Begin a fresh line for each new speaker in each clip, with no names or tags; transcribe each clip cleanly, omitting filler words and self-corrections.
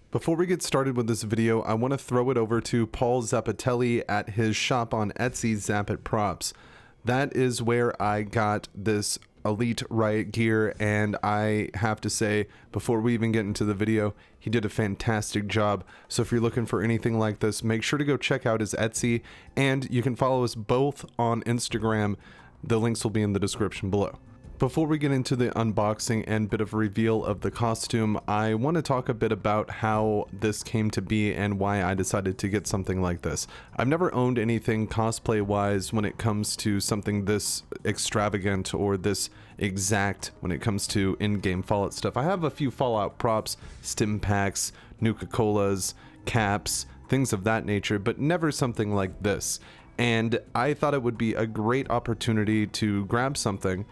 Before we get started with this video, I want to throw it over to Paul Zappitelli at his shop on Etsy, Zappitprops. That is where I got this Elite Riot Gear, and I have to say, before we even get into the video, he did a fantastic job. So if you're looking for anything like this, make sure to go check out his Etsy, and you can follow us both on Instagram. The links will be in the description below. Before we get into the unboxing and bit of reveal of the costume, I want to talk a bit about how this came to be and why I decided to get something like this. I've never owned anything cosplay-wise when it comes to something this extravagant or this exact when it comes to in-game Fallout stuff. I have a few Fallout props, stim packs, Nuka-Colas, caps, things of that nature, but never something like this. And I thought it would be a great opportunity to grab something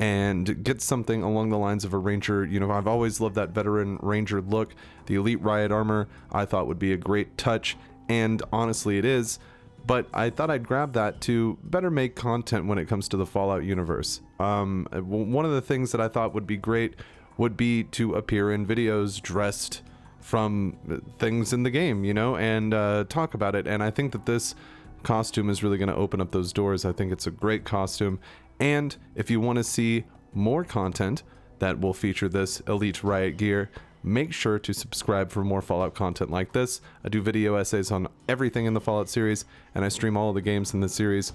and get something along the lines of a ranger. You know, I've always loved that veteran ranger look. The Elite Riot armor I thought would be a great touch, and honestly it is, but I thought I'd grab that to better make content when it comes to the Fallout universe. One of the things that I thought would be great would be to appear in videos dressed from things in the game, you know, and talk about it, and I think that this costume is really going to open up those doors. I think it's a great costume. And if you want to see more content that will feature this Elite Riot Gear, make sure to subscribe for more Fallout content like this. I do video essays on everything in the Fallout series, and I stream all of the games in the series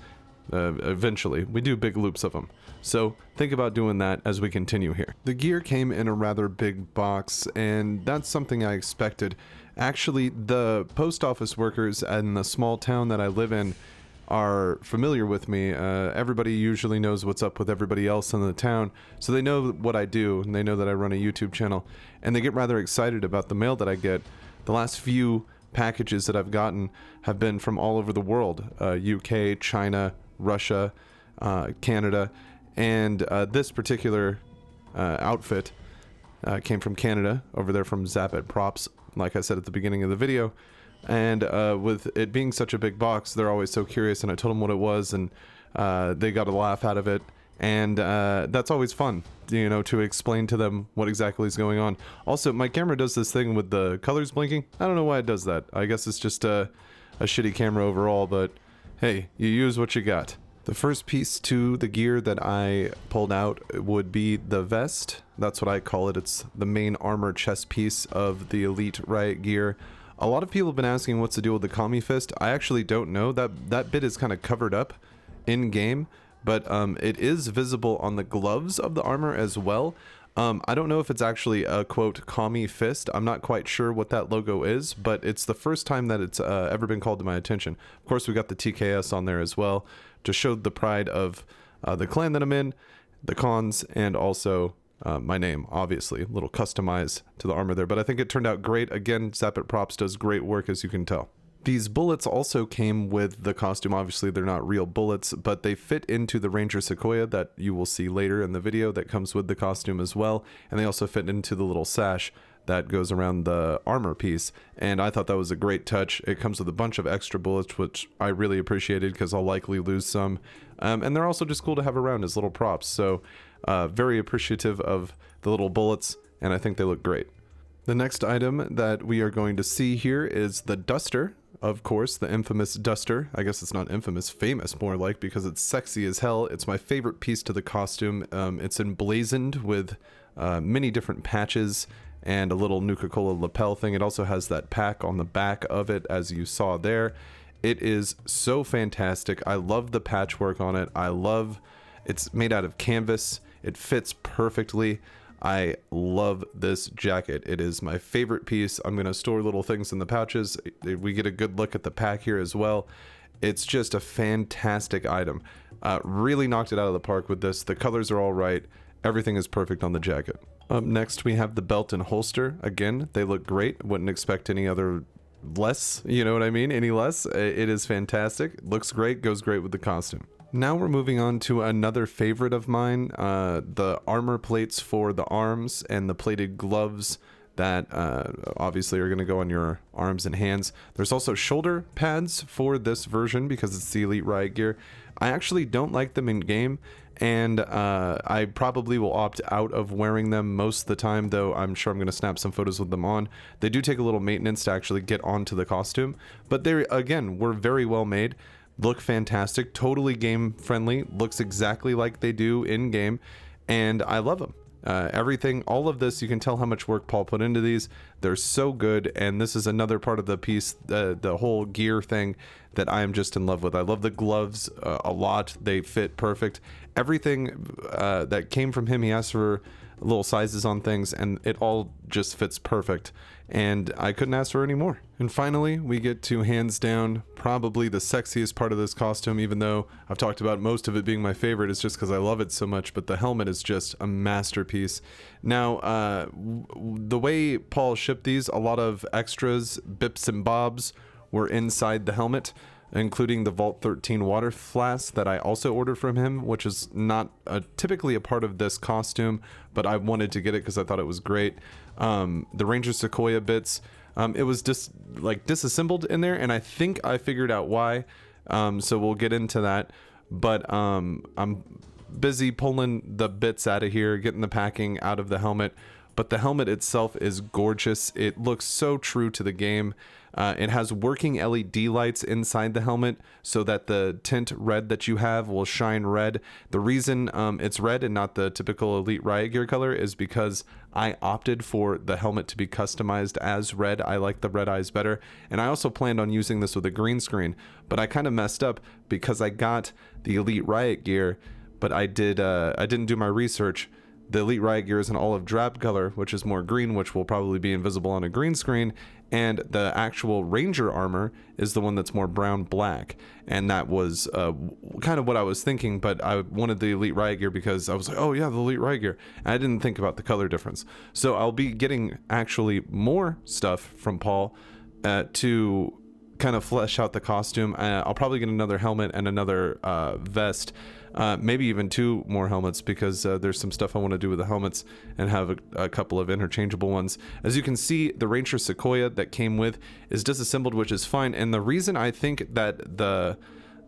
eventually. We do big loops of them. So think about doing that as we continue here. The gear came in a rather big box, and that's something I expected. Actually, the post office workers in the small town that I live in are familiar with me. Everybody usually knows what's up with everybody else in the town, so they know what I do, and they know that I run a YouTube channel, and they get rather excited about the mail that I get. The last few packages that I've gotten have been from all over the world, UK, China, Russia, Canada, and this particular outfit came from Canada, over there from Zappitprops, like I said at the beginning of the video. And with it being such a big box, they're always so curious, and I told them what it was, and they got a laugh out of it, and that's always fun, you know, to explain to them what exactly is going on. Also, my camera does this thing with the colors blinking. I don't know why it does that. I guess it's just a shitty camera overall, but hey, you use what you got. The first piece to the gear that I pulled out would be the vest. That's what I call it. It's the main armor chest piece of the Elite Riot Gear. A lot of people have been asking what's the deal with the commie fist. I actually don't know. That bit is kind of covered up in game, but it is visible on the gloves of the armor as well. I don't know if it's actually a quote commie fist. I'm not quite sure what that logo is, but it's the first time that it's ever been called to my attention. Of course, we got the TKs on there as well to show the pride of the clan that I'm in, the cons, and also my name, obviously, a little customized to the armor there, but I think it turned out great. Again, Zappitprops does great work, as you can tell. These bullets also came with the costume. Obviously, they're not real bullets, but they fit into the Ranger Sequoia that you will see later in the video that comes with the costume as well, and they also fit into the little sash that goes around the armor piece, and I thought that was a great touch. It comes with a bunch of extra bullets, which I really appreciated because I'll likely lose some, and they're also just cool to have around as little props, so very appreciative of the little bullets, and I think they look great. The next item that we are going to see here is the duster. Of course, the infamous duster. I guess it's not infamous, famous more like, because it's sexy as hell. It's my favorite piece to the costume. It's emblazoned with many different patches and a little Nuka-Cola lapel thing. It also has that pack on the back of it, as you saw there. It is so fantastic. I love the patchwork on it. It's made out of canvas. It fits perfectly. I love this jacket. It is my favorite piece. I'm going to store little things in the pouches. We get a good look at the pack here as well. It's just a fantastic item. Really knocked it out of the park with this. The colors are all right. Everything is perfect on the jacket. Up next, we have the belt and holster. Again, they look great. Wouldn't expect any other less, you know what I mean? Any less. It is fantastic. Looks great. Goes great with the costume. Now we're moving on to another favorite of mine, the armor plates for the arms and the plated gloves that obviously are going to go on your arms and hands. There's also shoulder pads for this version because it's the Elite Riot Gear. I actually don't like them in game, and I probably will opt out of wearing them most of the time, though I'm sure I'm going to snap some photos with them on. They do take a little maintenance to actually get onto the costume, but they, again, were very well made, look fantastic, totally game friendly, looks exactly like they do in game, and I love them. Everything, all of this, you can tell how much work Paul put into these. They're so good, and this is another part of the piece, the whole gear thing, that I am just in love with. I love the gloves a lot. They fit perfect. Everything that came from him, he asked for little sizes on things, and it all just fits perfect, and I couldn't ask for any more. And finally, we get to, hands down, probably the sexiest part of this costume, even though I've talked about most of it being my favorite. It's just because I love it so much, but the helmet is just a masterpiece. Now, the way Paul shipped these, a lot of extras, bips and bobs, were inside the helmet, including the Vault 13 water flask that I also ordered from him, which is not typically a part of this costume, but I wanted to get it because I thought it was great. The Ranger Sequoia bits, it was just like disassembled in there, and I think I figured out why, so we'll get into that. But I'm busy pulling the bits out of here, getting the packing out of the helmet. But the helmet itself is gorgeous. It looks so true to the game. It has working LED lights inside the helmet so that the tint red that you have will shine red. The reason it's red and not the typical Elite Riot Gear color is because I opted for the helmet to be customized as red. I like the red eyes better. And I also planned on using this with a green screen, but I kind of messed up because I got the Elite Riot Gear, but I didn't do my research. The Elite Riot Gear is an olive drab color, which is more green, which will probably be invisible on a green screen, and the actual Ranger armor is the one that's more brown black, and that was kind of what I was thinking, but I wanted the Elite Riot Gear because I was like, oh yeah, the Elite Riot Gear, and I didn't think about the color difference. So I'll be getting actually more stuff from Paul to kind of flesh out the costume. I'll probably get another helmet and another vest, maybe even 2 more helmets, because there's some stuff I want to do with the helmets and have a couple of interchangeable ones. As you can see, the Ranger Sequoia that came with is disassembled, which is fine. And the reason I think that the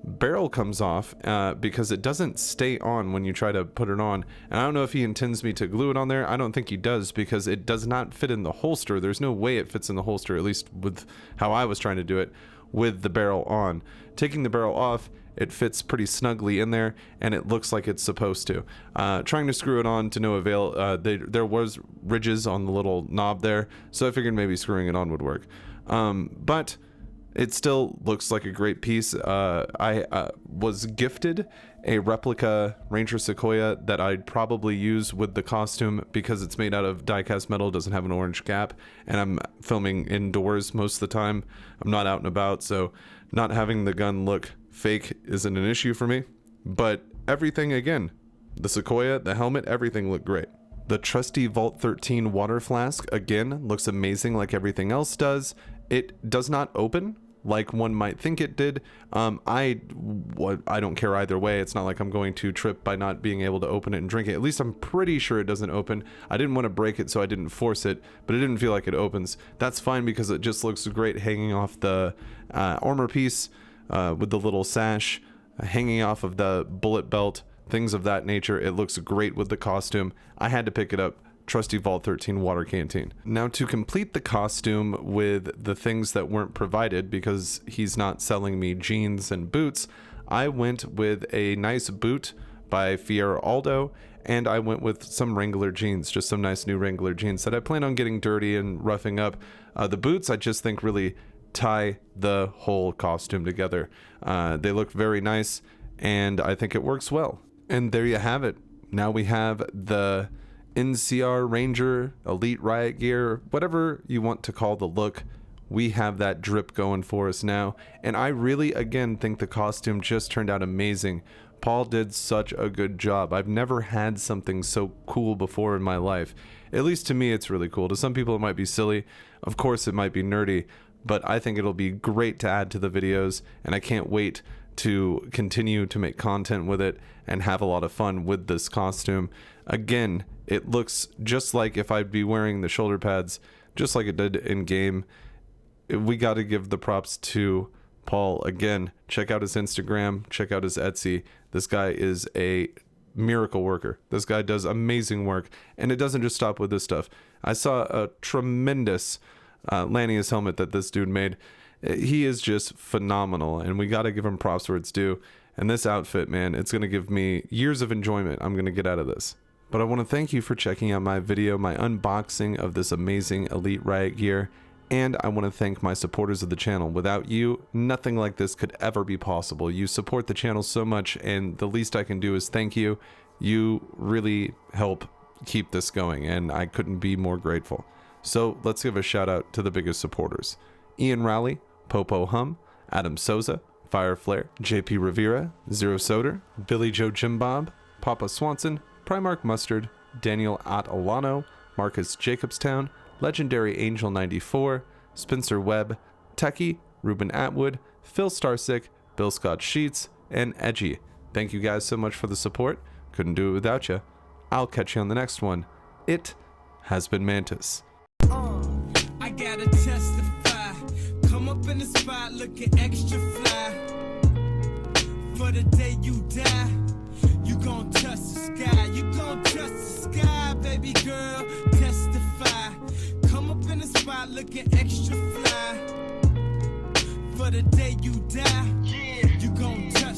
barrel comes off because it doesn't stay on when you try to put it on, and I don't know if he intends me to glue it on there. I don't think he does, because it does not fit in the holster. There's no way it fits in the holster, at least with how I was trying to do it with the barrel on. Taking the barrel off, it fits pretty snugly in there, and it looks like it's supposed to. Trying to screw it on to no avail. There was ridges on the little knob there, so I figured maybe screwing it on would work. But it still looks like a great piece. I was gifted a replica Ranger Sequoia that I'd probably use with the costume because it's made out of die-cast metal, doesn't have an orange cap, and I'm filming indoors most of the time. I'm not out and about, so not having the gun look fake isn't an issue for me. But everything, again, the Sequoia, the helmet, everything looked great. The trusty Vault 13 water flask, again, looks amazing like everything else does. It does not open like one might think it did. I don't care either way. It's not like I'm going to trip by not being able to open it and drink it. At least I'm pretty sure it doesn't open. I didn't want to break it, so I didn't force it, but it didn't feel like it opens. That's fine because it just looks great hanging off the armor piece with the little sash, hanging off of the bullet belt, things of that nature. It looks great with the costume. I had to pick it up. Trusty Vault 13 water canteen. Now, to complete the costume with the things that weren't provided, because he's not selling me jeans and boots, I went with a nice boot by Fiera Aldo, and I went with some Wrangler jeans, just some nice new Wrangler jeans that I plan on getting dirty and roughing up. The boots, I just think, really tie the whole costume together. They look very nice, and I think it works well. And there you have it. Now we have the NCR Ranger, Elite Riot Gear, whatever you want to call the look. We have that drip going for us now, and I really, again, think the costume just turned out amazing. Paul did such a good job. I've never had something so cool before in my life. At least to me, it's really cool. To some people, it might be silly. Of course, it might be nerdy, but I think it'll be great to add to the videos, and I can't wait to continue to make content with it and have a lot of fun with this costume. Again, it looks just like if I'd be wearing the shoulder pads, just like it did in game. We got to give the props to Paul. Again, check out his Instagram, check out his Etsy. This guy is a miracle worker. This guy does amazing work, and it doesn't just stop with this stuff. I saw a tremendous Lanius helmet that this dude made. He is just phenomenal, and we got to give him props where it's due. And this outfit, man, it's going to give me years of enjoyment I'm going to get out of this. But I want to thank you for checking out my video, my unboxing of this amazing Elite Riot Gear. And I want to thank my supporters of the channel. Without you, nothing like this could ever be possible. You support the channel so much, and the least I can do is thank you. You really help keep this going, and I couldn't be more grateful. So let's give a shout out to the biggest supporters. Ian Rowley, Popo Hum, Adam Souza, Fire Flare, JP Rivera, Zero Soder, Billy Joe Jimbob, Papa Swanson, Primark Mustard, Daniel Atalano, Marcus Jacobstown, Legendary Angel 94, Spencer Webb, Techie, Ruben Atwood, Phil Starsick, Bill Scott Sheets, and Edgy. Thank you guys so much for the support. Couldn't do it without you. I'll catch you on the next one. It has been Mantis.
I gotta testify. Come up in the spot looking extra fly. For the day you die, you gon' touch the sky. You gon' touch the sky, baby girl. Testify. Come up in the spot looking extra fly. For the day you die, you gon' touch